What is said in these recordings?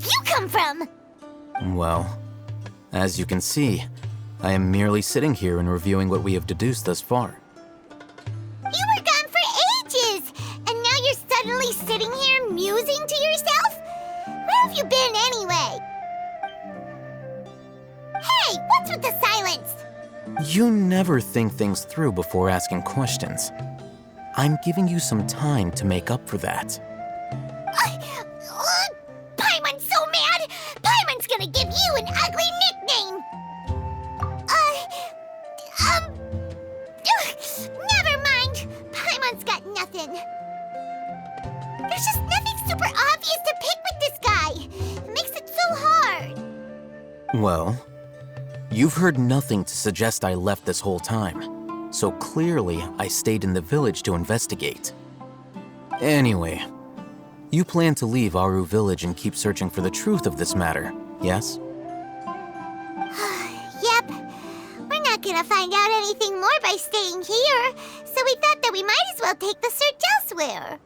did you come from? Well, as you can see, I am merely sitting here and reviewing what we have deduced thus far. You were gone for ages, and now you're suddenly sitting here musing to yourself? Where have you been anyway? Hey, what's with the silence? You never think things through before asking questions. I'm giving you some time to make up for that. Paimon's so mad! Paimon's gonna give you an ugly nickname! Never mind. Paimon's got nothing. There's just nothing super obvious to pick with this guy. It makes it so hard. Well, you've heard nothing to suggest I left this whole time, so clearly I stayed in the village to investigate. Anyway, you plan to leave Aru Village and keep searching for the truth of this matter, yes? Yep. We're not gonna find out anything more by staying here, so we thought that we might as well take the search elsewhere.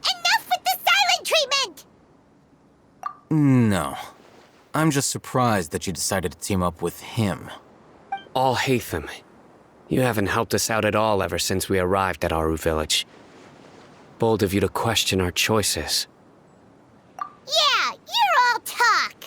Enough with the silent treatment! No. I'm just surprised that you decided to team up with him. Alhaitham, you haven't helped us out at all ever since we arrived at Aru Village. Bold of you to question our choices. Yeah, you're all talk!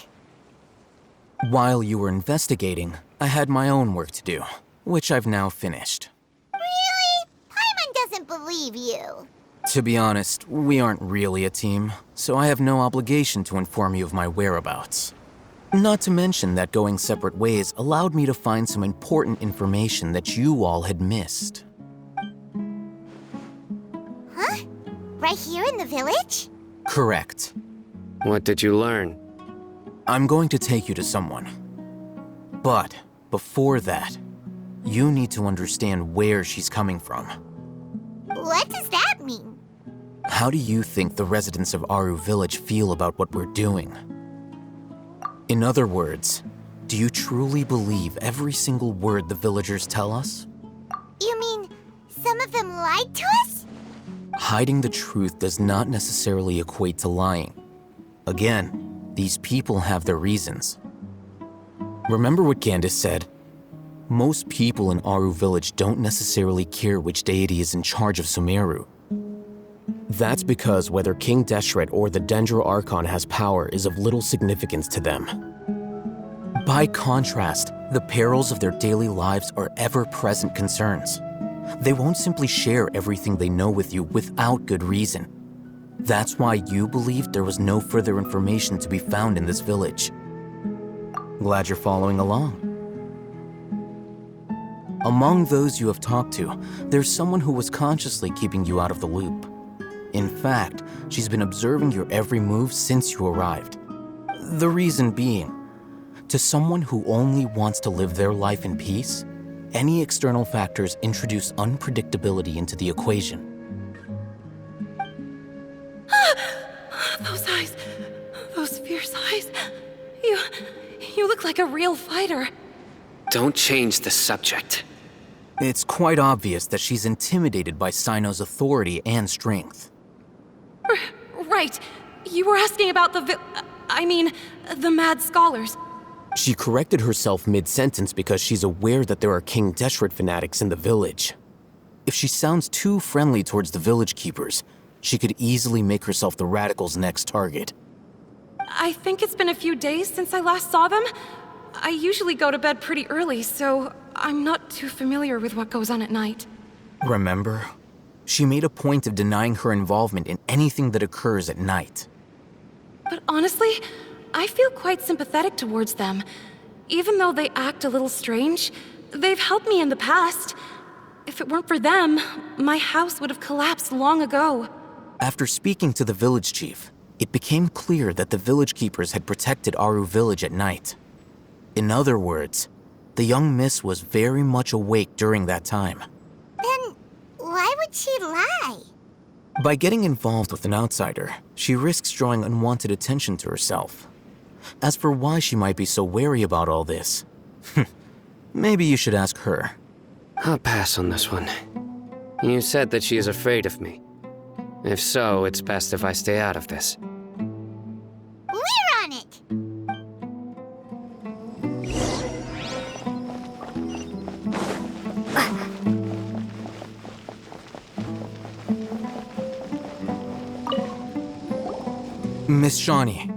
While you were investigating, I had my own work to do, which I've now finished. Really? Paimon doesn't believe you. To be honest, we aren't really a team, so I have no obligation to inform you of my whereabouts. Not to mention that going separate ways allowed me to find some important information that you all had missed. Huh? Right here in the village? Correct. What did you learn? I'm going to take you to someone. But before that, you need to understand where she's coming from. What does that mean? How do you think the residents of Aru Village feel about what we're doing? In other words, do you truly believe every single word the villagers tell us? You mean some of them lied to us? Hiding the truth does not necessarily equate to lying. Again, these people have their reasons. Remember what Gandis said? Most people in Aru Village don't necessarily care which deity is in charge of Sumeru. That's because whether King Deshret or the Dendro Archon has power is of little significance to them. By contrast, the perils of their daily lives are ever-present concerns. They won't simply share everything they know with you without good reason. That's why you believed there was no further information to be found in this village. Glad you're following along. Among those you have talked to, there's someone who was consciously keeping you out of the loop. In fact, she's been observing your every move since you arrived. The reason being, to someone who only wants to live their life in peace, any external factors introduce unpredictability into the equation. Those eyes, those fierce eyes. You look like a real fighter. Don't change the subject. It's quite obvious that she's intimidated by Sino's authority and strength. Right. You were asking about the mad scholars. She corrected herself mid-sentence because she's aware that there are King Deshret fanatics in the village. If she sounds too friendly towards the village keepers, she could easily make herself the radicals' next target. I think it's been a few days since I last saw them. I usually go to bed pretty early, so I'm not too familiar with what goes on at night. Remember? She made a point of denying her involvement in anything that occurs at night. But honestly, I feel quite sympathetic towards them. Even though they act a little strange, they've helped me in the past. If it weren't for them, my house would have collapsed long ago. After speaking to the village chief, it became clear that the village keepers had protected Aru Village at night. In other words, the young miss was very much awake during that time. Then why would she lie? By getting involved with an outsider, she risks drawing unwanted attention to herself. As for why she might be so wary about all this, maybe you should ask her. I'll pass on this one. You said that she is afraid of me. If so, it's best if I stay out of this. We're on it! Miss Shawnee,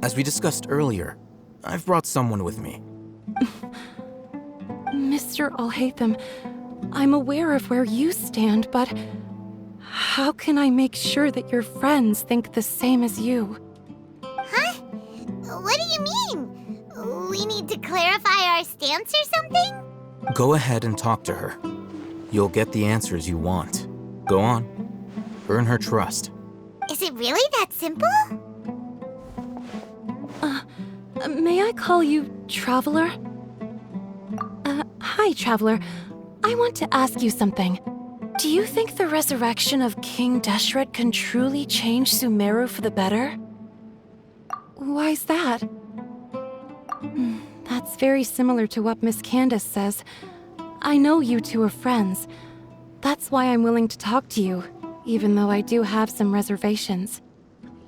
as we discussed earlier, I've brought someone with me. Mr. Alhaitham, I'm aware of where you stand, but how can I make sure that your friends think the same as you? Huh? What do you mean? We need to clarify our stance or something? Go ahead and talk to her. You'll get the answers you want. Go on. Earn her trust. Is it really that simple? May I call you Traveler? Hi, Traveler. I want to ask you something. Do you think the resurrection of King Deshret can truly change Sumeru for the better? Why's that? That's very similar to what Miss Candace says. I know you two are friends. That's why I'm willing to talk to you, even though I do have some reservations.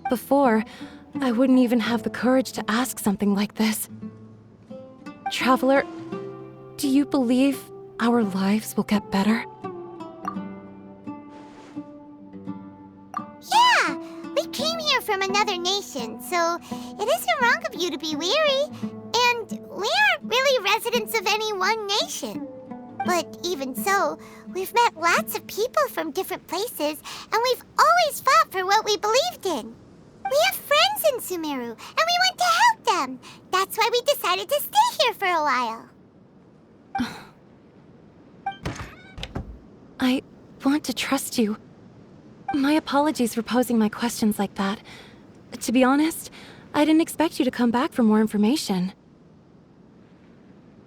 Before, I wouldn't even have the courage to ask something like this. Traveler, do you believe our lives will get better? Yeah! We came here from another nation, so it isn't wrong of you to be weary. And we aren't really residents of any one nation. But even so, we've met lots of people from different places, and we've always fought for what we believed in. We have friends in Sumeru, and we want to help them. That's why we decided to stay here for a while. I want to trust you. My apologies for posing my questions like that. To be honest, I didn't expect you to come back for more information.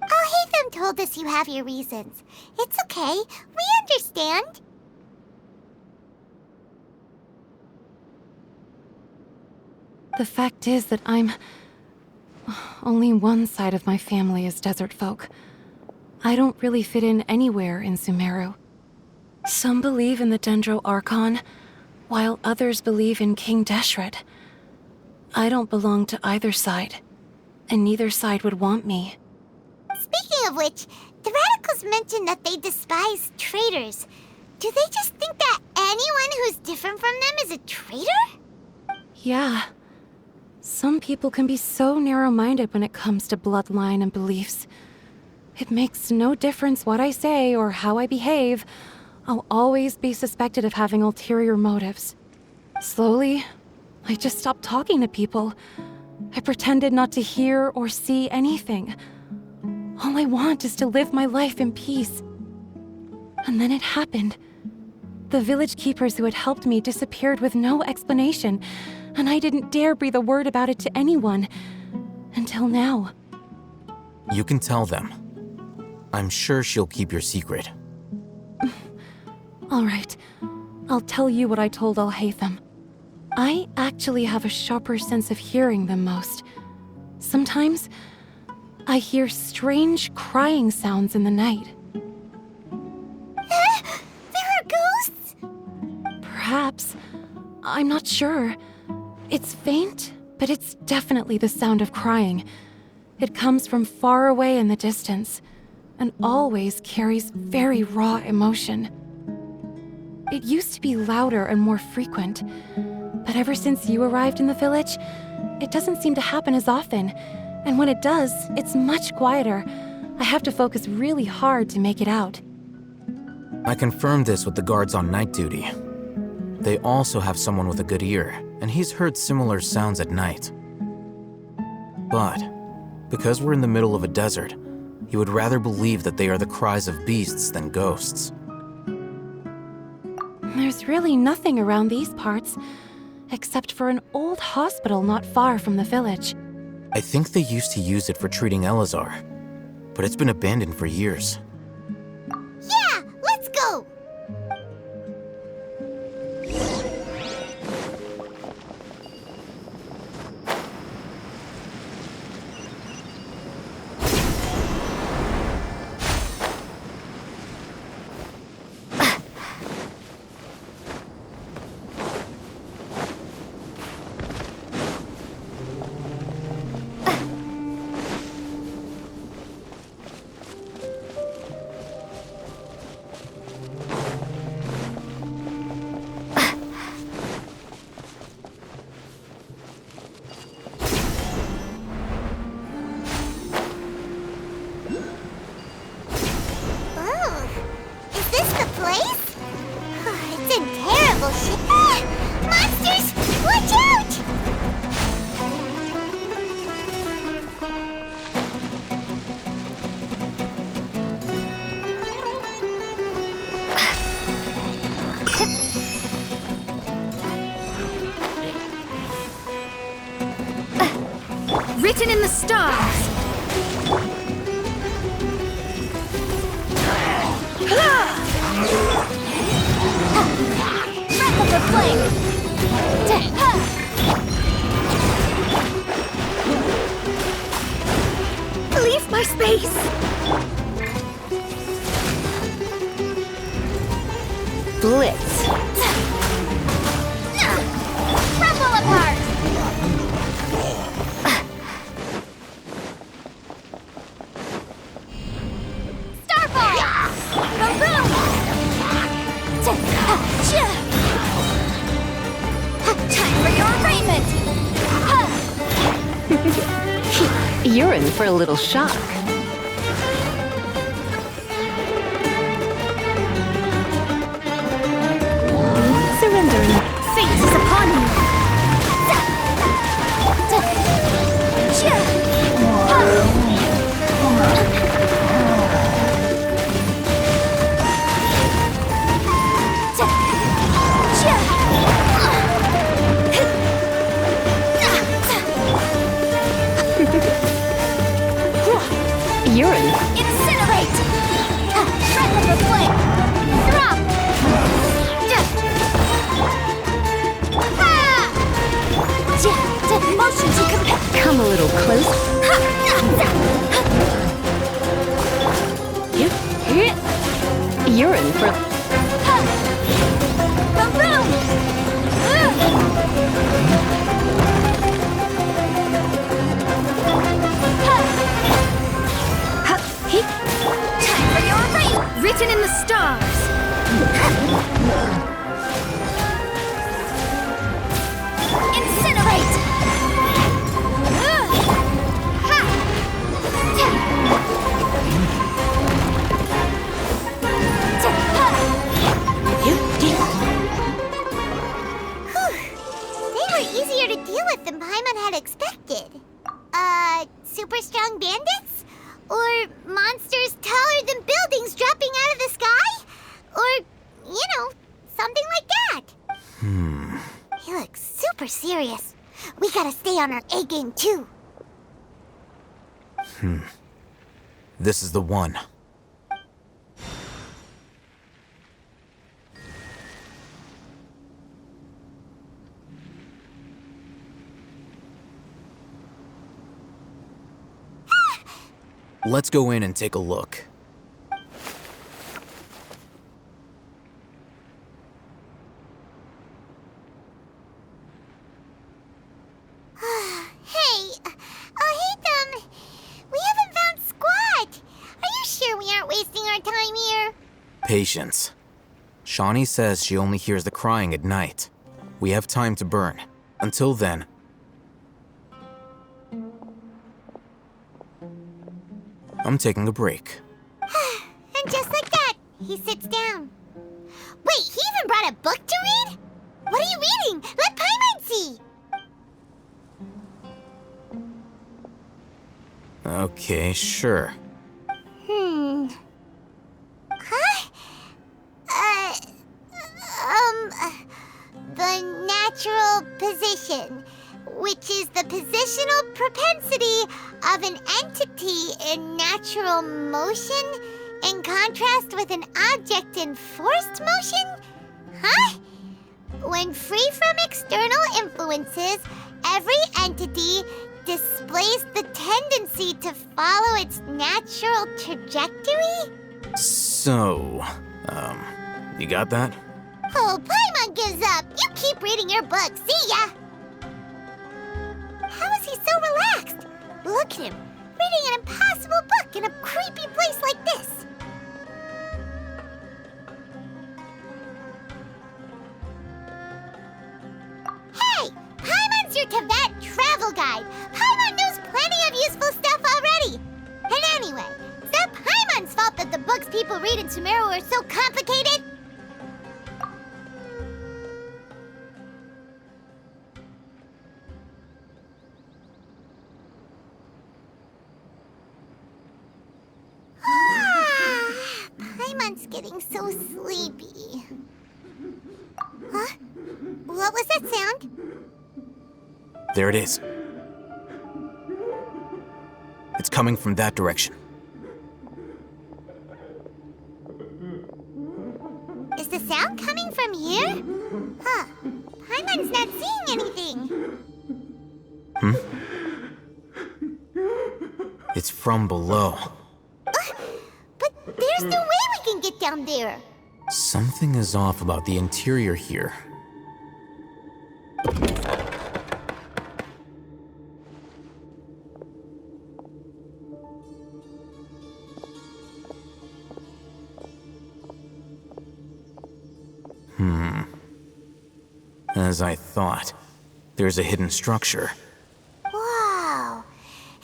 Alhaitham told us you have your reasons. It's okay. We understand. The fact is that only one side of my family is desert folk. I don't really fit in anywhere in Sumeru. Some believe in the Dendro Archon, while others believe in King Deshret. I don't belong to either side, and neither side would want me. Speaking of which, the radicals mentioned that they despise traitors. Do they just think that anyone who's different from them is a traitor? Yeah. Some people can be so narrow-minded when it comes to bloodline and beliefs. It makes no difference what I say or how I behave. I'll always be suspected of having ulterior motives. Slowly, I just stopped talking to people. I pretended not to hear or see anything. All I want is to live my life in peace. And then it happened. The village keepers who had helped me disappeared with no explanation, and I didn't dare breathe a word about it to anyone. Until now. You can tell them. I'm sure she'll keep your secret. All right. I'll tell you what I told Alhaitham. I actually have a sharper sense of hearing than most. Sometimes, I hear strange crying sounds in the night. There are ghosts? Perhaps. I'm not sure. It's faint, but it's definitely the sound of crying. It comes from far away in the distance, and always carries very raw emotion. It used to be louder and more frequent, but ever since you arrived in the village, it doesn't seem to happen as often, and when it does, it's much quieter. I have to focus really hard to make it out. I confirmed this with the guards on night duty. They also have someone with a good ear, and he's heard similar sounds at night. But, because we're in the middle of a desert, he would rather believe that they are the cries of beasts than ghosts. There's really nothing around these parts, except for an old hospital not far from the village. I think they used to use it for treating Elazar, but it's been abandoned for years. Yeah, let's go! Written in the stars. Breath of the flame! Leave my space. Blitz. Rumble apart! Starball! Boom! Time for your arraignment! You're in for a little shock. Surrendering. Fate is upon you! You're in. Incinerate! Breath of the flame! Drop! Motion to compare! Come a little close. You're in for. Time for your rain! Written in the stars. Incinerate! They were easier to deal with than Paimon had expected. Super strong bandits? Or monsters taller than buildings dropping out of the sky? Or, something like that. He looks super serious. We gotta stay on our A game too. This is the one. Let's go in and take a look. Hey, Hatham, we haven't found Squat. Are you sure we aren't wasting our time here? Patience. Shawnee says she only hears the crying at night. We have time to burn. Until then, I'm taking a break. And just like that, he sits down. Wait, he even brought a book to read? What are you reading? Let Paimon see! Okay, sure. Huh? The natural position, which is the positional propensity of an entity in natural motion in contrast with an object in forced motion? Huh? When free from external influences, every entity displays the tendency to follow its natural trajectory? So, you got that? Oh, Paimon gives up. You keep reading your book. See ya! How is he so relaxed? Look at him, reading an impossible book in a creepy place like this. Hey! Paimon's your Tibet travel guide. Paimon knows plenty of useful stuff already. And anyway, is that Paimon's fault that the books people read in Sumeru are so complicated? Paimon's getting so sleepy. Huh? What was that sound? There it is. coming from that direction. Is the sound coming from here? Huh. Paimon's not seeing anything. It's from below. But there's no way we can get down there. Something is off about the interior here. As I thought, there's a hidden structure. Wow.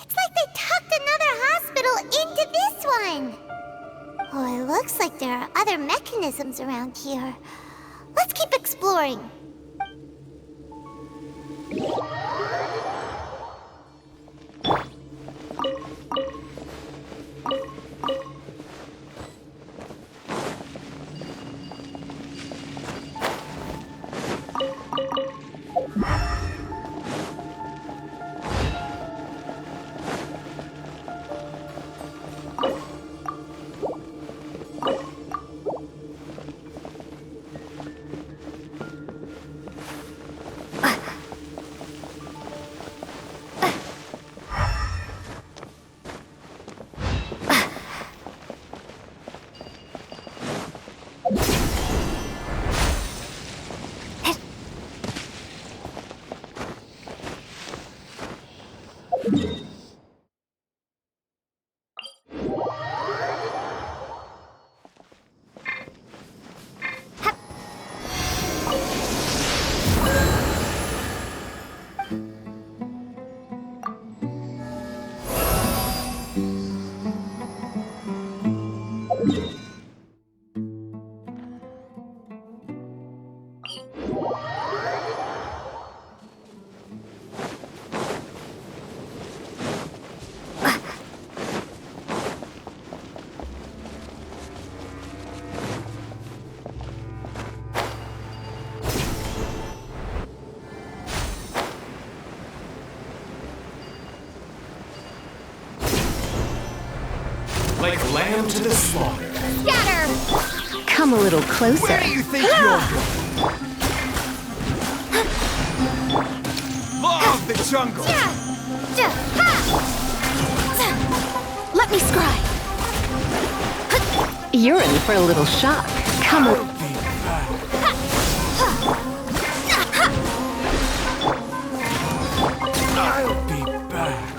It's like they tucked another hospital into this one. Oh, it looks like there are other mechanisms around here. Let's keep exploring. Like lamb to the slaughter. Scatter! Come a little closer. Where do you think you're going? Law of the jungle! Let me scry. You're in for a little shock. Come I'll a- be back. I'll be back.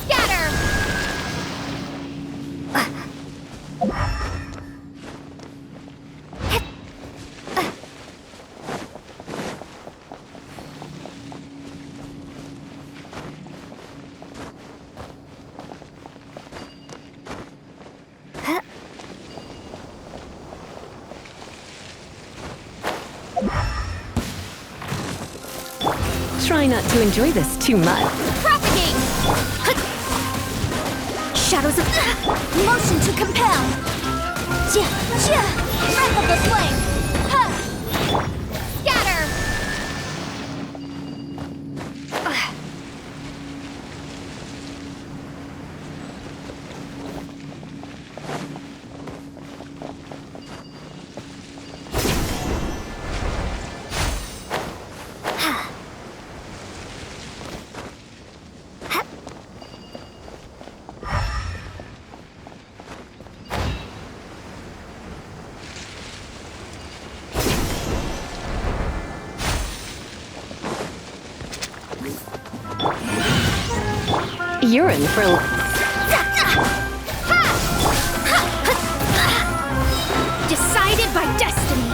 Scatter! Try not to enjoy this too much. Propagate! Shadows of motion to compel. Breath of the flame. Scatter! You're in for a... Decided by destiny.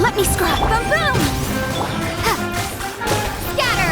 Let me scrap. Boom, boom. Scatter.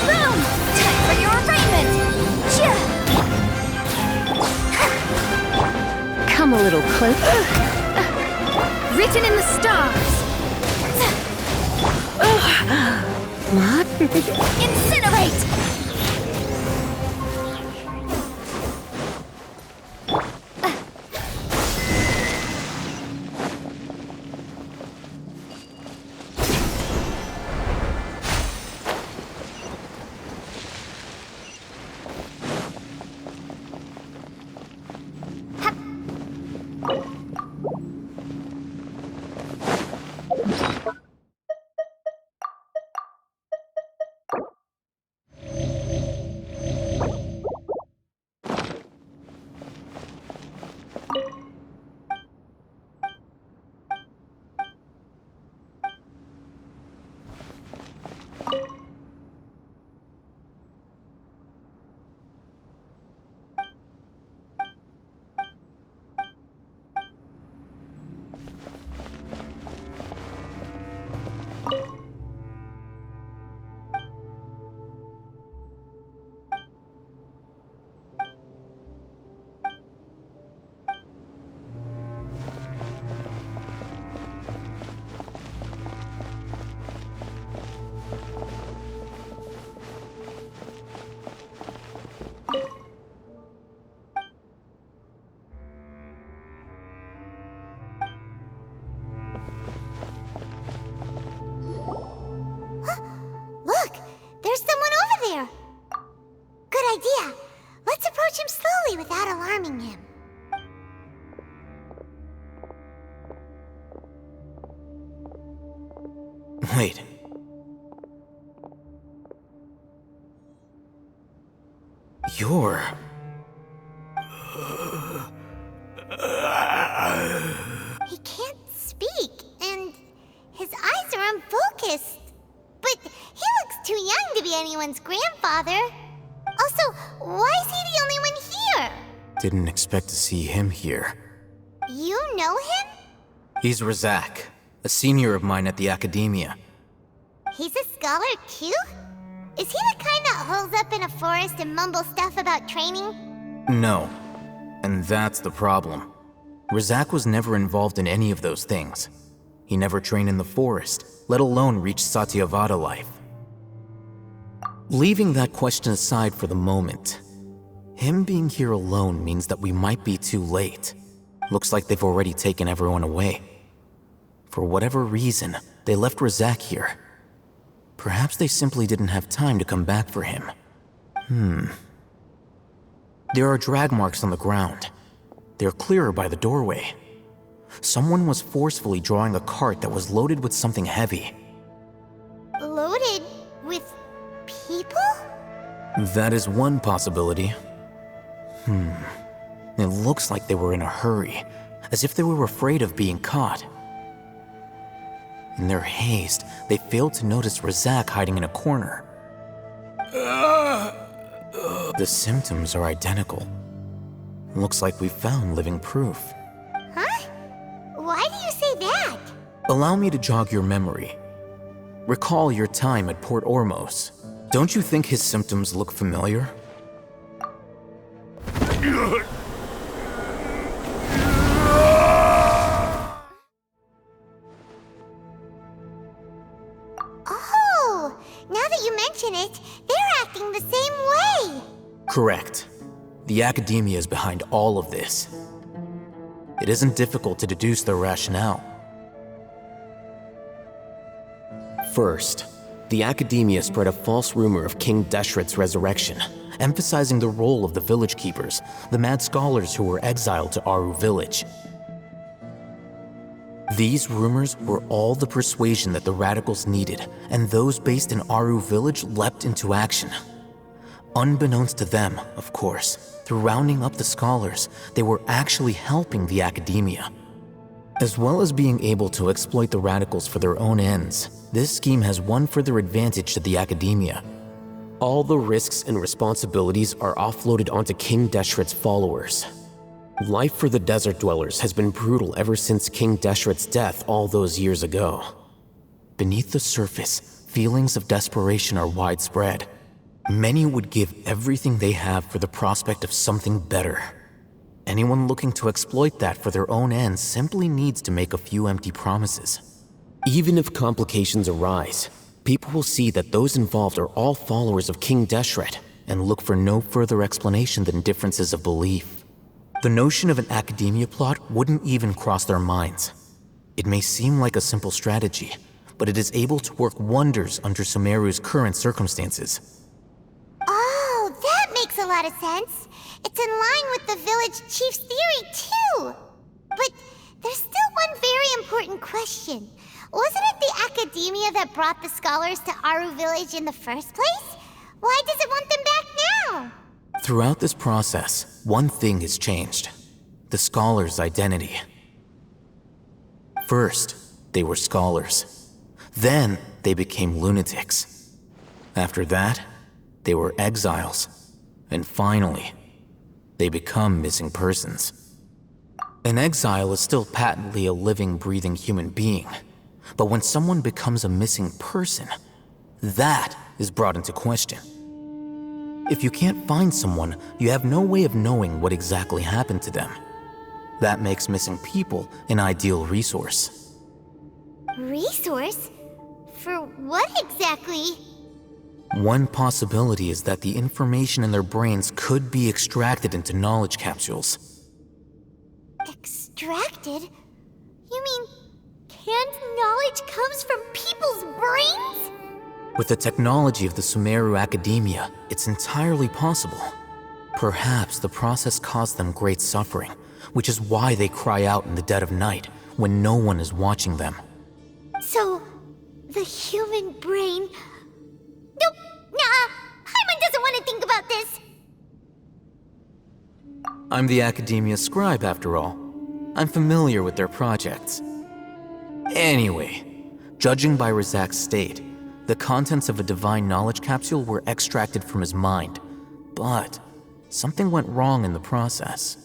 Boom! Time for your arraignment! Come a little closer. Written in the stars! What? Incinerate! Look! There's someone over there! Good idea! Let's approach him slowly without alarming him. Wait. You're... He can't speak, and his eyes are unfocused. But he looks too young to be anyone's grandfather. Also, why is he the only one here? Didn't expect to see him here. You know him? He's Razak, a senior of mine at the Academia. He's a scholar too? Is he the kind that holes up in a forest and mumbles stuff about training? No. And that's the problem. Razak was never involved in any of those things. He never trained in the forest, let alone reach Satyavada life. Leaving that question aside for the moment, him being here alone means that we might be too late. Looks like they've already taken everyone away. For whatever reason, they left Razak here. Perhaps they simply didn't have time to come back for him. There are drag marks on the ground. They're clearer by the doorway. Someone was forcefully drawing a cart that was loaded with something heavy. Loaded with people? That is one possibility. It looks like they were in a hurry, as if they were afraid of being caught. In their haste, they failed to notice Razak hiding in a corner. The symptoms are identical. Looks like we found living proof. Huh? Why do you say that? Allow me to jog your memory. Recall your time at Port Ormos. Don't you think his symptoms look familiar? Oh, now that you mention it, they're acting the same way. Correct. The Academia is behind all of this. It isn't difficult to deduce their rationale. First, the Academia spread a false rumor of King Deshret's resurrection, emphasizing the role of the village keepers, the mad scholars who were exiled to Aru village. These rumors were all the persuasion that the radicals needed, and those based in Aru village leapt into action. Unbeknownst to them, of course, through rounding up the scholars, they were actually helping the Academia. As well as being able to exploit the radicals for their own ends, this scheme has one further advantage to the Academia. All the risks and responsibilities are offloaded onto King Deshret's followers. Life for the desert dwellers has been brutal ever since King Deshret's death all those years ago. beneath the surface, feelings of desperation are widespread. Many would give everything they have for the prospect of something better. Anyone looking to exploit that for their own ends simply needs to make a few empty promises. Even if complications arise, people will see that those involved are all followers of King Deshret and look for no further explanation than differences of belief. The notion of an academia plot wouldn't even cross their minds. It may seem like a simple strategy, but it is able to work wonders under Sumeru's current circumstances. Oh, that makes a lot of sense. It's in line with the village chief's theory, too. But there's still one very important question. Wasn't it the academia that brought the scholars to Aru Village in the first place? Why does it want them back now? Throughout this process, one thing has changed: the scholars' identity. First, they were scholars. Then, they became lunatics. After that, they were exiles. And finally, they become missing persons. An exile is still patently a living, breathing human being. But when someone becomes a missing person, that is brought into question. If you can't find someone, you have no way of knowing what exactly happened to them. That makes missing people an ideal resource. Resource? For what exactly? One possibility is that the information in their brains could be extracted into knowledge capsules. Extracted? You mean canned knowledge comes from people's brains? With the technology of the Sumeru Academia, it's entirely possible. Perhaps the process caused them great suffering, which is why they cry out in the dead of night when no one is watching them. So, the human brain... Nope, nah, Hyman doesn't want to think about this. I'm the Academia scribe, after all. I'm familiar with their projects. Anyway, judging by Razak's state, the contents of a divine knowledge capsule were extracted from his mind, but something went wrong in the process.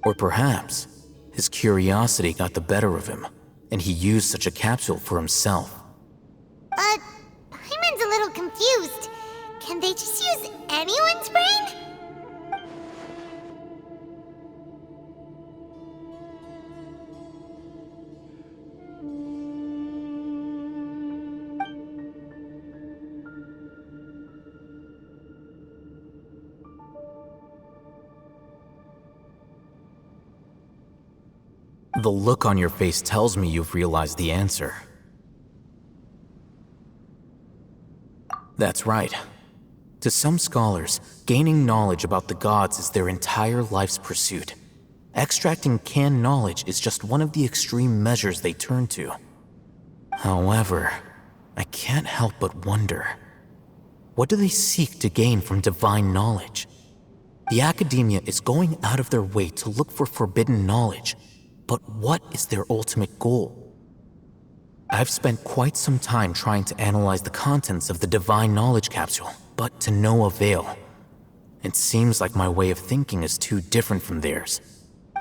Or perhaps his curiosity got the better of him, and he used such a capsule for himself. Hyman's a little confused. Can they just use anyone's brain? The look on your face tells me you've realized the answer. That's right. To some scholars, gaining knowledge about the gods is their entire life's pursuit. Extracting canned knowledge is just one of the extreme measures they turn to. However, I can't help but wonder, what do they seek to gain from divine knowledge? The Academia is going out of their way to look for forbidden knowledge, but what is their ultimate goal? I've spent quite some time trying to analyze the contents of the divine knowledge capsule, but to no avail. It seems like my way of thinking is too different from theirs.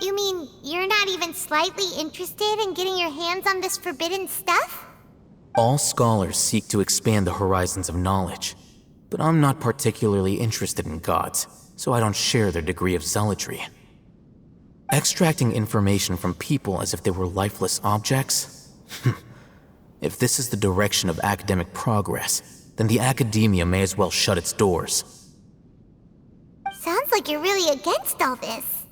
You mean you're not even slightly interested in getting your hands on this forbidden stuff? All scholars seek to expand the horizons of knowledge, but I'm not particularly interested in gods, so I don't share their degree of zealotry. Extracting information from people as if they were lifeless objects? If this is the direction of academic progress, then the Academia may as well shut its doors. Sounds like you're really against all this.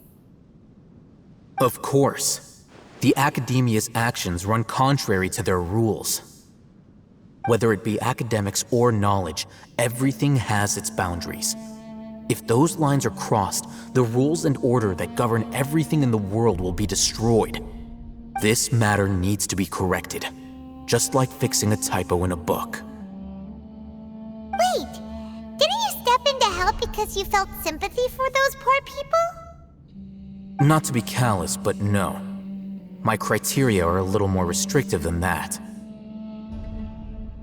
Of course. The Academia's actions run contrary to their rules. Whether it be academics or knowledge, everything has its boundaries. If those lines are crossed, the rules and order that govern everything in the world will be destroyed. This matter needs to be corrected, just like fixing a typo in a book. Wait, didn't you step in to help because you felt sympathy for those poor people? Not to be callous, but no. My criteria are a little more restrictive than that.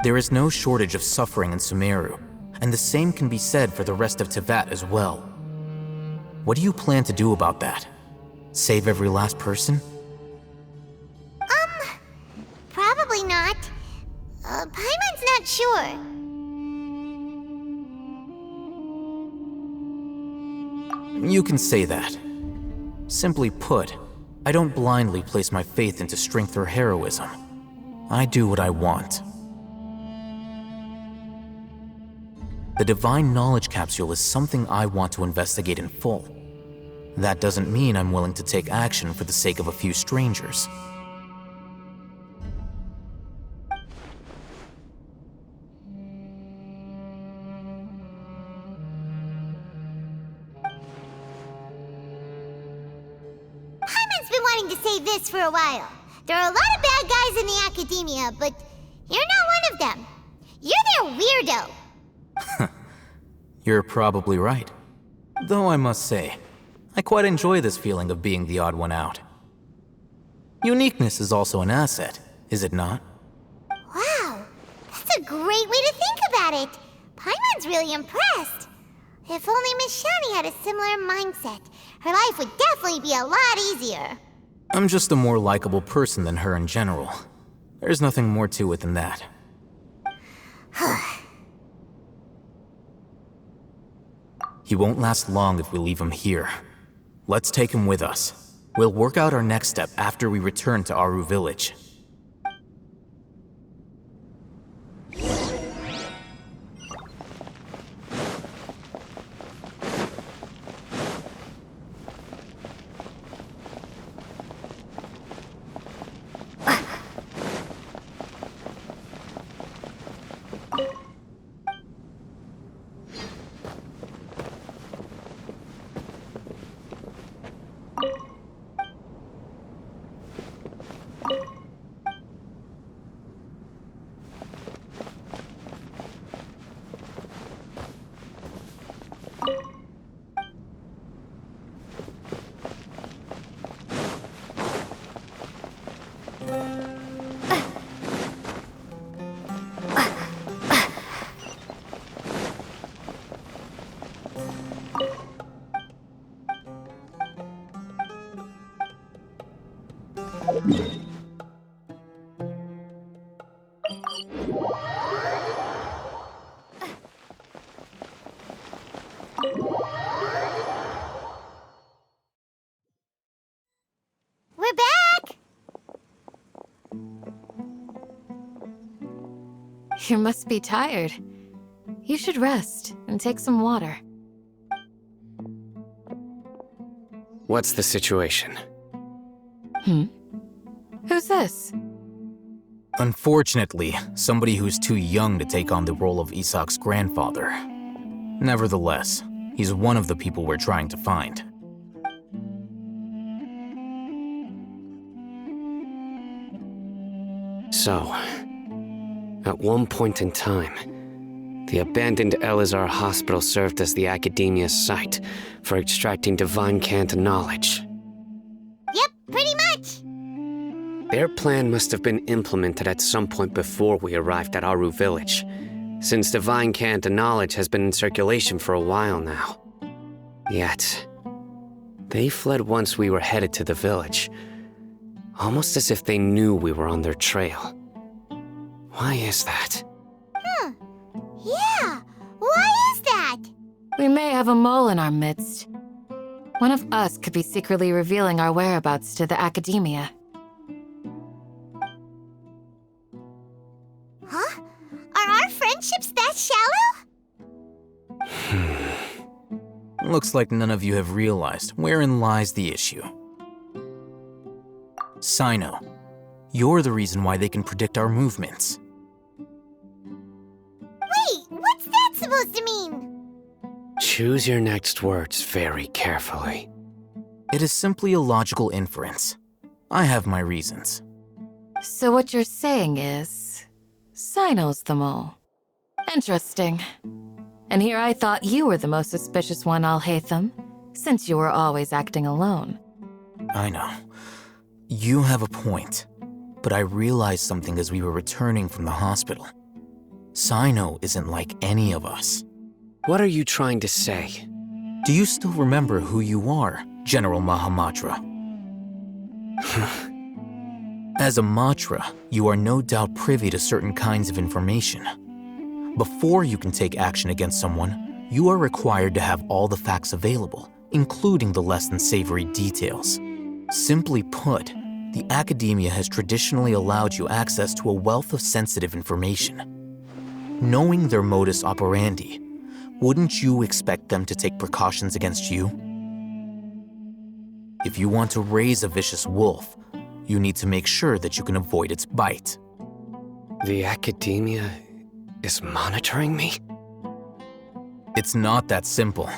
There is no shortage of suffering in Sumeru, and the same can be said for the rest of Teyvat as well. What do you plan to do about that? Save every last person? Probably not. Paimon's not sure. You can say that. Simply put, I don't blindly place my faith into strength or heroism. I do what I want. The Divine Knowledge Capsule is something I want to investigate in full. That doesn't mean I'm willing to take action for the sake of a few strangers. Paimon's been wanting to say this for a while. There are a lot of bad guys in the academia, but you're not one of them. You're their weirdo. You're probably right. Though I must say, I quite enjoy this feeling of being the odd one out. Uniqueness is also an asset, is it not? Wow, that's a great way to think about it. Paimon's really impressed. If only Miss Shani had a similar mindset, her life would definitely be a lot easier. I'm just a more likable person than her in general. There's nothing more to it than that. He won't last long if we leave him here. Let's take him with us. We'll work out our next step after we return to Aru Village. We're back! You must be tired. You should rest and take some water. What's the situation? Who's this? Unfortunately, somebody who's too young to take on the role of Isak's grandfather. Nevertheless, he's one of the people we're trying to find. So, at one point in time, the abandoned Elazar Hospital served as the Academia's site for extracting divine cant knowledge. Yep, pretty much. Their plan must have been implemented at some point before we arrived at Aru Village, since divine cant knowledge has been in circulation for a while now. Yet, they fled once we were headed to the village, almost as if they knew we were on their trail. Why is that? Yeah, why is that? We may have a mole in our midst. One of us could be secretly revealing our whereabouts to the Academia. Huh? Are our friendships that shallow? Looks like none of you have realized wherein lies the issue. Sino, you're the reason why they can predict our movements. Wait, what's that supposed to mean? Choose your next words very carefully. It is simply a logical inference. I have my reasons. So what you're saying is... Sino's the mole. Interesting. And here I thought you were the most suspicious one, Alhaitham, since you were always acting alone. I know. You have a point. But I realized something as we were returning from the hospital. Sino isn't like any of us. What are you trying to say? Do you still remember who you are, General Mahamatra? As a Matra, you are no doubt privy to certain kinds of information. Before you can take action against someone, you are required to have all the facts available, including the less than savory details. Simply put, the academia has traditionally allowed you access to a wealth of sensitive information. Knowing their modus operandi, wouldn't you expect them to take precautions against you? If you want to raise a vicious wolf, you need to make sure that you can avoid its bite. The academia is monitoring me? It's not that simple.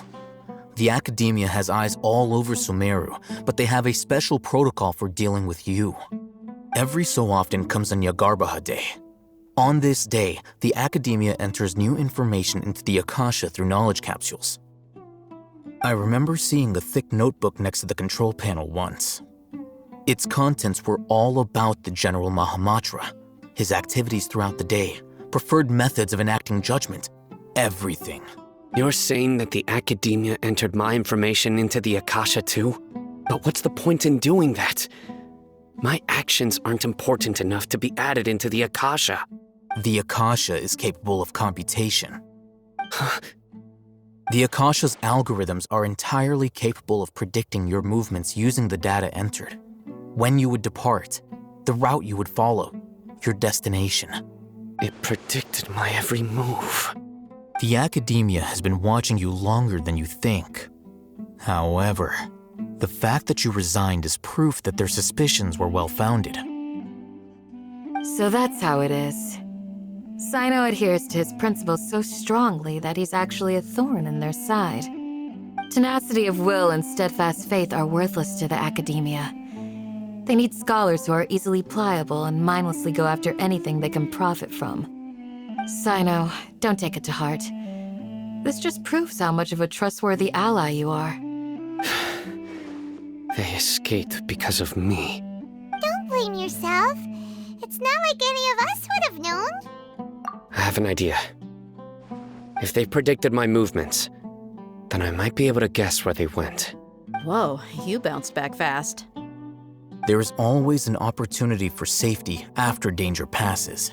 The academia has eyes all over Sumeru, but they have a special protocol for dealing with you. Every so often comes a Nyagarbaha Day. On this day, the academia enters new information into the Akasha through knowledge capsules. I remember seeing the thick notebook next to the control panel once. Its contents were all about the General Mahamatra, his activities throughout the day, preferred methods of enacting judgment, everything. You're saying that the academia entered my information into the Akasha too? But what's the point in doing that? My actions aren't important enough to be added into the Akasha. The Akasha is capable of computation. The Akasha's algorithms are entirely capable of predicting your movements using the data entered. When you would depart, the route you would follow, your destination. It predicted my every move. The academia has been watching you longer than you think. However, the fact that you resigned is proof that their suspicions were well-founded. So that's how it is. Sino adheres to his principles so strongly that he's actually a thorn in their side. Tenacity of will and steadfast faith are worthless to the academia. They need scholars who are easily pliable and mindlessly go after anything they can profit from. Sino, don't take it to heart. This just proves how much of a trustworthy ally you are. They escaped because of me. Don't blame yourself. It's not like any of us would have known. I have an idea. If they predicted my movements, then I might be able to guess where they went. Whoa, you bounced back fast. There is always an opportunity for safety after danger passes.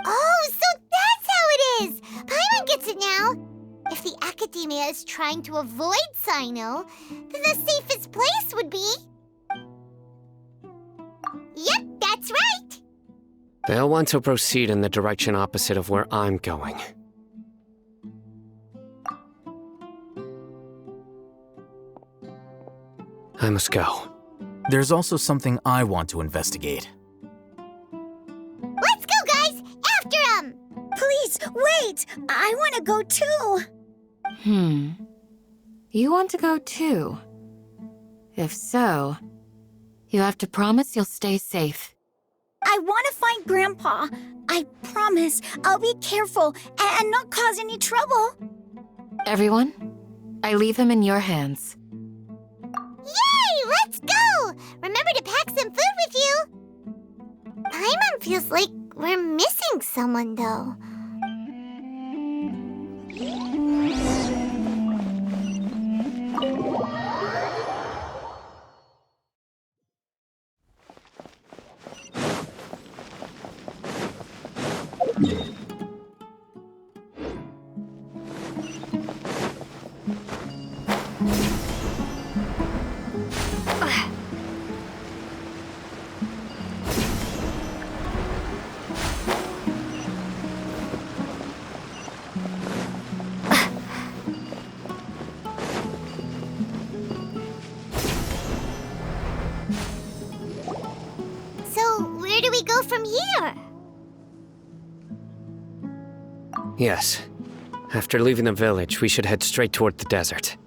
Oh, so that's how it is! Paimon gets it now! If the academia is trying to avoid Sino, then the safest place would be... Yep, that's right! They'll want to proceed in the direction opposite of where I'm going. I must go. There's also something I want to investigate. Let's go, guys! After him! Please, wait! I want to go too! You want to go too? If so, you have to promise you'll stay safe. I want to find Grandpa. I promise I'll be careful and not cause any trouble. Everyone, I leave him in your hands. Yay! Let's go! Remember to pack some food with you! Paimon feels like we're missing someone, though. So, where do we go from here? Yes. After leaving the village, we should head straight toward the desert.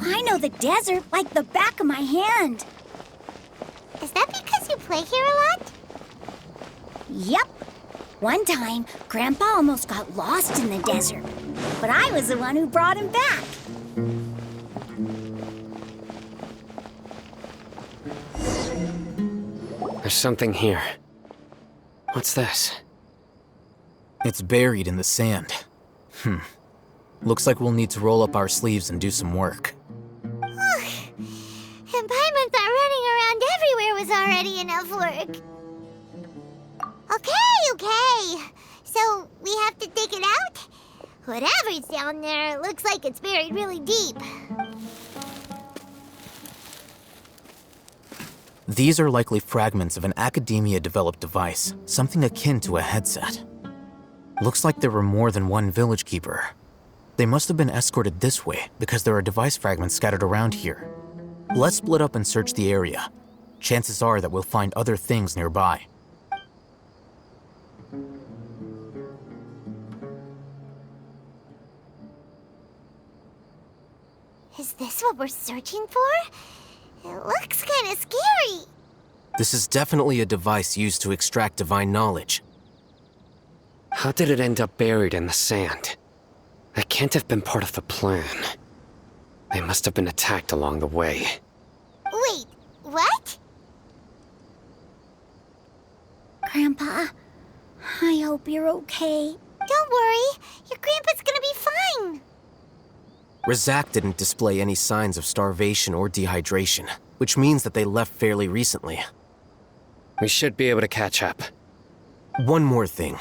I know the desert like the back of my hand. Is that because you play here a lot? Yep. One time, Grandpa almost got lost in the desert, but I was the one who brought him back. There's something here. What's this? It's buried in the sand. Looks like we'll need to roll up our sleeves and do some work. was already enough work. Okay. So, we have to dig it out? Whatever's down there looks like it's buried really deep. These are likely fragments of an academia-developed device, something akin to a headset. Looks like there were more than one village keeper. They must have been escorted this way because there are device fragments scattered around here. Let's split up and search the area. Chances are that we'll find other things nearby. Is this what we're searching for? It looks kinda scary. This is definitely a device used to extract divine knowledge. How did it end up buried in the sand? That can't have been part of the plan. They must have been attacked along the way. Wait, what? Grandpa, I hope you're okay. Don't worry, your grandpa's gonna be fine. Razak didn't display any signs of starvation or dehydration, which means that they left fairly recently. We should be able to catch up. One more thing.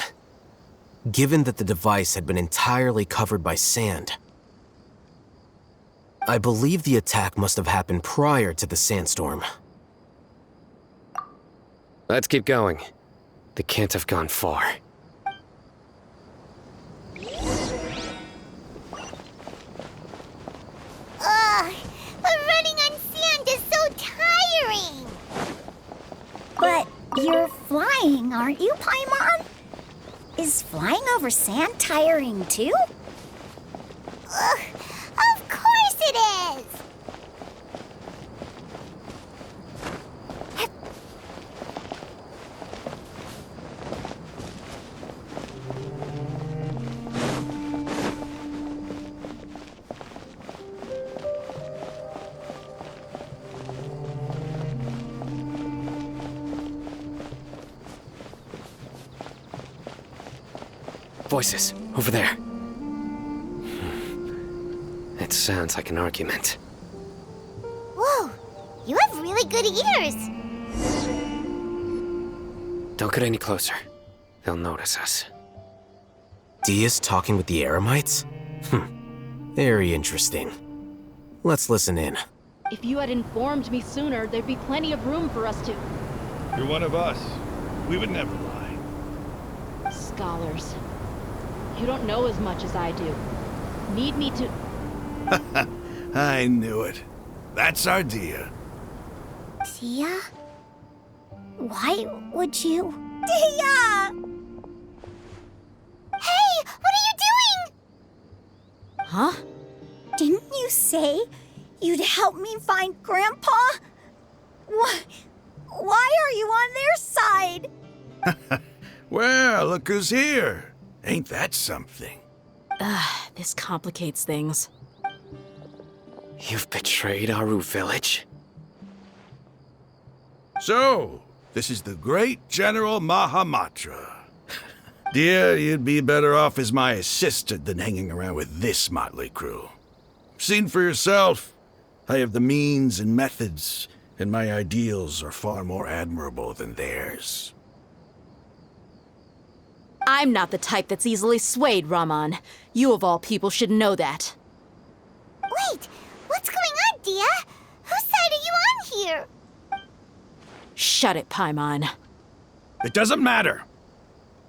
Given that the device had been entirely covered by sand, I believe the attack must have happened prior to the sandstorm. Let's keep going. They can't have gone far. Ugh, but running on sand is so tiring. But you're flying, aren't you, Paimon? Is flying over sand tiring too? Ugh, of course it is. Voices, over there. It sounds like an argument. Whoa, you have really good ears. Don't get any closer. They'll notice us. Dia's talking with the Eremites? Very interesting. Let's listen in. If you had informed me sooner, there'd be plenty of room for us to... You're one of us. We would never lie. Scholars. You don't know as much as I do. Need me to... I knew it. That's our Dia. Dia? Why would you... Dia! Hey, what are you doing? Huh? Didn't you say you'd help me find Grandpa? Why are you on their side? Well, look who's here. Ain't that something? This complicates things. You've betrayed Aru village? So, this is the great General Mahamatra. Dear, you'd be better off as my assistant than hanging around with this motley crew. Seen for yourself. I have the means and methods, and my ideals are far more admirable than theirs. I'm not the type that's easily swayed, Raman. You of all people should know that. Wait, what's going on, Dia? Whose side are you on here? Shut it, Paimon. It doesn't matter.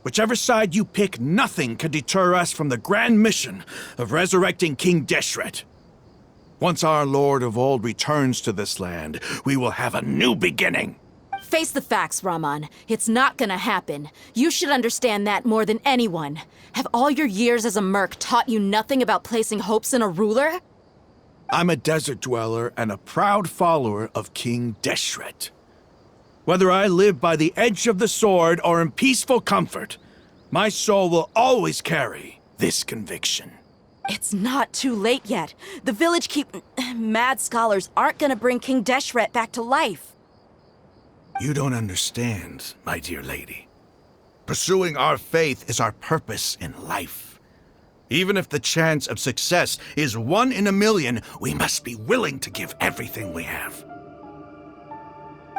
Whichever side you pick, nothing can deter us from the grand mission of resurrecting King Deshret. Once our Lord of Old returns to this land, we will have a new beginning. Face the facts, Raman. It's not gonna happen. You should understand that more than anyone. Have all your years as a merc taught you nothing about placing hopes in a ruler? I'm a desert dweller and a proud follower of King Deshret. Whether I live by the edge of the sword or in peaceful comfort, my soul will always carry this conviction. It's not too late yet. The village mad scholars aren't gonna bring King Deshret back to life. You don't understand, my dear lady. Pursuing our faith is our purpose in life. Even if the chance of success is 1 in a million, we must be willing to give everything we have.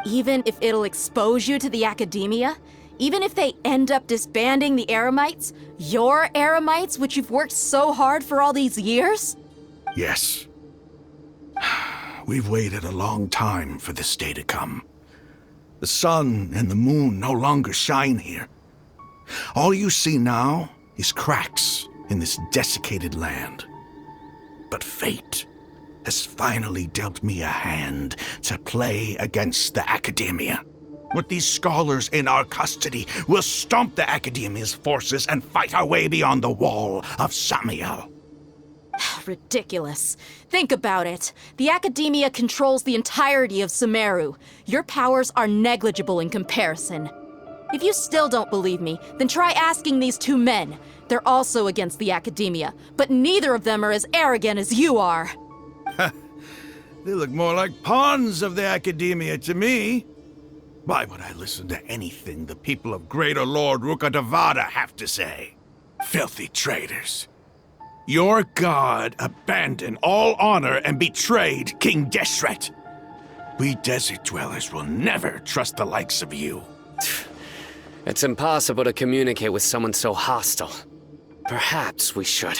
Even if it'll expose you to the academia? Even if they end up disbanding the Eremites? Your Eremites, which you've worked so hard for all these years? Yes. We've waited a long time for this day to come. The sun and the moon no longer shine here. All you see now is cracks in this desiccated land. But fate has finally dealt me a hand to play against the Academia. With these scholars in our custody, we'll stomp the Academia's forces and fight our way beyond the wall of Samiel. Ridiculous. Think about it. The Academia controls the entirety of Sumeru. Your powers are negligible in comparison. If you still don't believe me, then try asking these two men. They're also against the Academia, but neither of them are as arrogant as you are. They look more like pawns of the Academia to me. Why would I listen to anything the people of Greater Lord Rukkhadevata have to say? Filthy traitors. Your god abandoned all honor and betrayed King Deshret. We desert dwellers will never trust the likes of you. It's impossible to communicate with someone so hostile. Perhaps we should.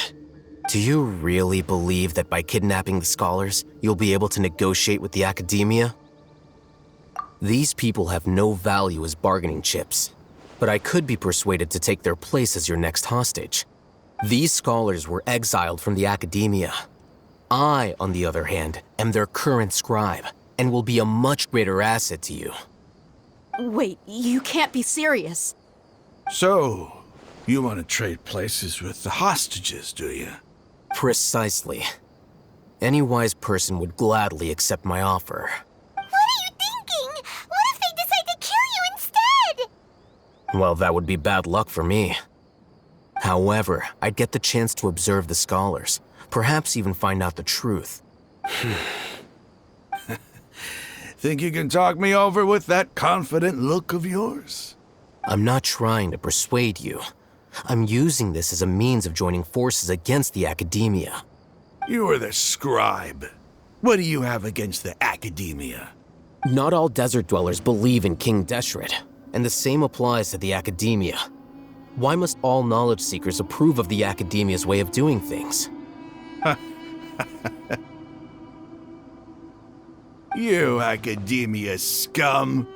Do you really believe that by kidnapping the scholars, you'll be able to negotiate with the Academia? These people have no value as bargaining chips, but I could be persuaded to take their place as your next hostage. These scholars were exiled from the Academia. I, on the other hand, am their current scribe, and will be a much greater asset to you. Wait, you can't be serious. So, you want to trade places with the hostages, do you? Precisely. Any wise person would gladly accept my offer. What are you thinking? What if they decide to kill you instead? Well, that would be bad luck for me. However, I'd get the chance to observe the scholars, perhaps even find out the truth. Think you can talk me over with that confident look of yours? I'm not trying to persuade you. I'm using this as a means of joining forces against the Academia. You are the scribe. What do you have against the Academia? Not all desert dwellers believe in King Deshret, and the same applies to the Academia. Why must all knowledge seekers approve of the Academia's way of doing things? You Academia scum.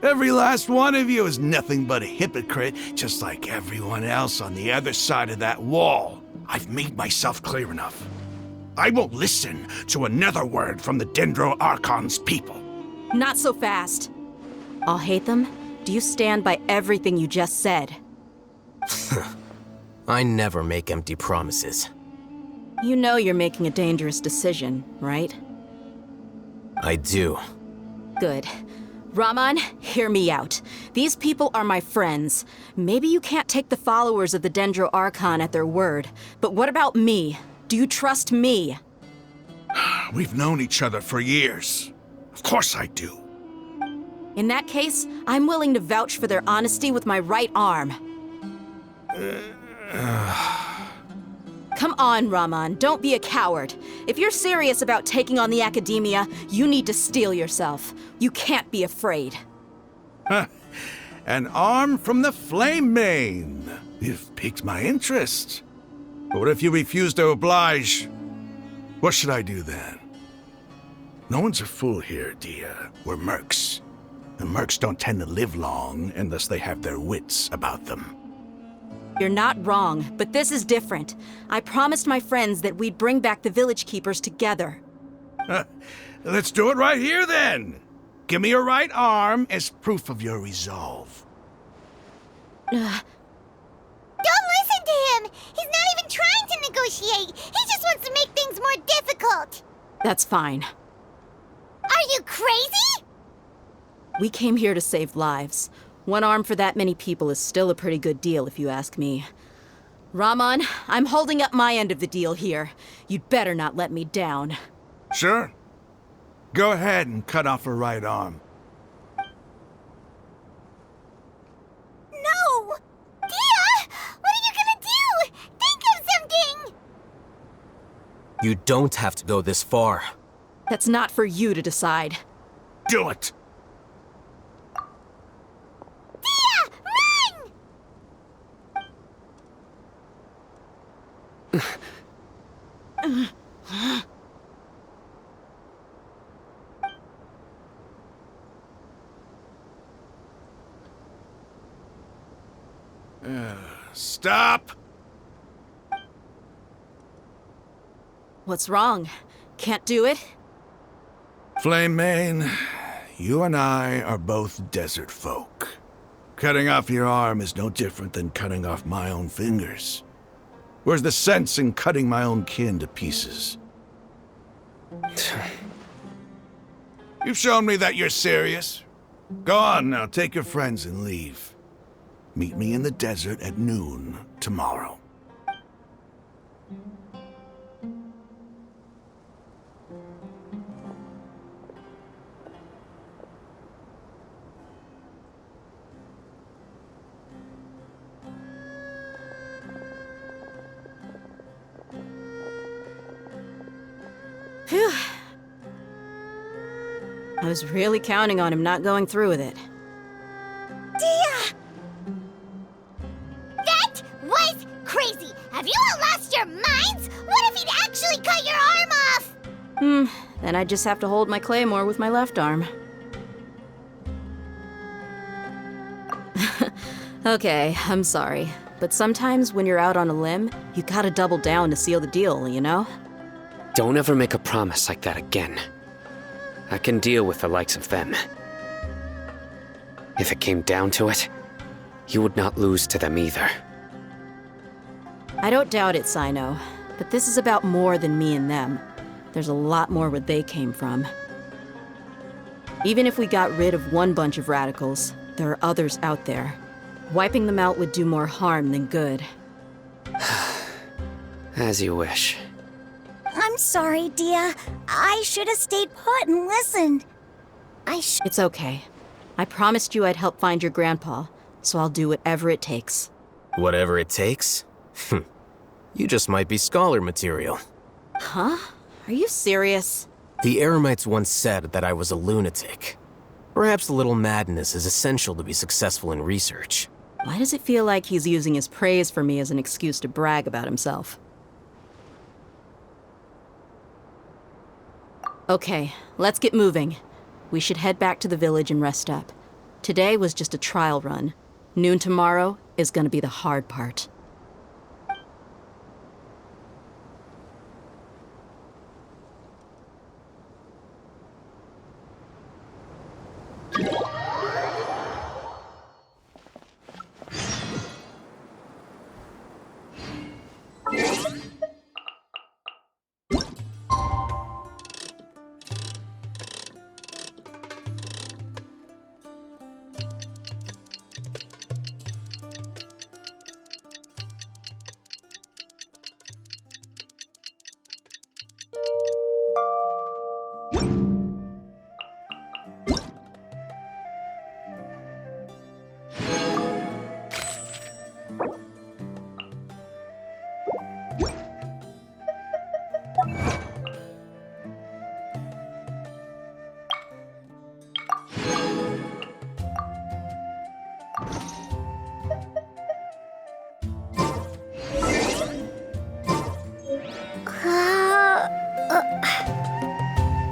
Every last one of you is nothing but a hypocrite, just like everyone else on the other side of that wall. I've made myself clear enough. I won't listen to another word from the Dendro Archon's people. Not so fast. I'll hate them. Do you stand by everything you just said? I never make empty promises. You know you're making a dangerous decision, right? I do. Good. Raman, hear me out. These people are my friends. Maybe you can't take the followers of the Dendro Archon at their word, but what about me? Do you trust me? We've known each other for years. Of course I do. In that case, I'm willing to vouch for their honesty with my right arm. Come on, Raman, don't be a coward. If you're serious about taking on the Academia, you need to steel yourself. You can't be afraid. An arm from the Flame Mane. You've piqued my interest. But what if you refuse to oblige? What should I do then? No one's a fool here, Dia. We're mercs. And mercs don't tend to live long unless they have their wits about them. You're not wrong, but this is different. I promised my friends that we'd bring back the village keepers together. Let's do it right here then. Give me your right arm as proof of your resolve. Don't listen to him! He's not even trying to negotiate! He just wants to make things more difficult! That's fine. Are you crazy? We came here to save lives. One arm for that many people is still a pretty good deal, if you ask me. Raman, I'm holding up my end of the deal here. You'd better not let me down. Sure. Go ahead and cut off her right arm. No! Dia! What are you gonna do? Think of something! You don't have to go this far. That's not for you to decide. Do it! Stop! What's wrong? Can't do it? Flame Mane, you and I are both desert folk. Cutting off your arm is no different than cutting off my own fingers. Where's the sense in cutting my own kin to pieces? You've shown me that you're serious. Go on now, take your friends and leave. Meet me in the desert at noon tomorrow. Phew. I was really counting on him not going through with it. Dia! That was crazy! Have you all lost your minds? What if he'd actually cut your arm off? Then I'd just have to hold my claymore with my left arm. Okay, I'm sorry. But sometimes when you're out on a limb, you gotta double down to seal the deal, you know? Don't ever make a promise like that again. I can deal with the likes of them. If it came down to it, you would not lose to them either. I don't doubt it, Sino. But this is about more than me and them. There's a lot more where they came from. Even if we got rid of one bunch of radicals, there are others out there. Wiping them out would do more harm than good. As you wish. I'm sorry, Dia. I should have stayed put and listened. It's okay. I promised you I'd help find your grandpa, so I'll do whatever it takes. Whatever it takes? You just might be scholar material. Huh? Are you serious? The Eremites once said that I was a lunatic. Perhaps a little madness is essential to be successful in research. Why does it feel like he's using his praise for me as an excuse to brag about himself? Okay, let's get moving. We should head back to the village and rest up. Today was just a trial run. Noon tomorrow is gonna be the hard part.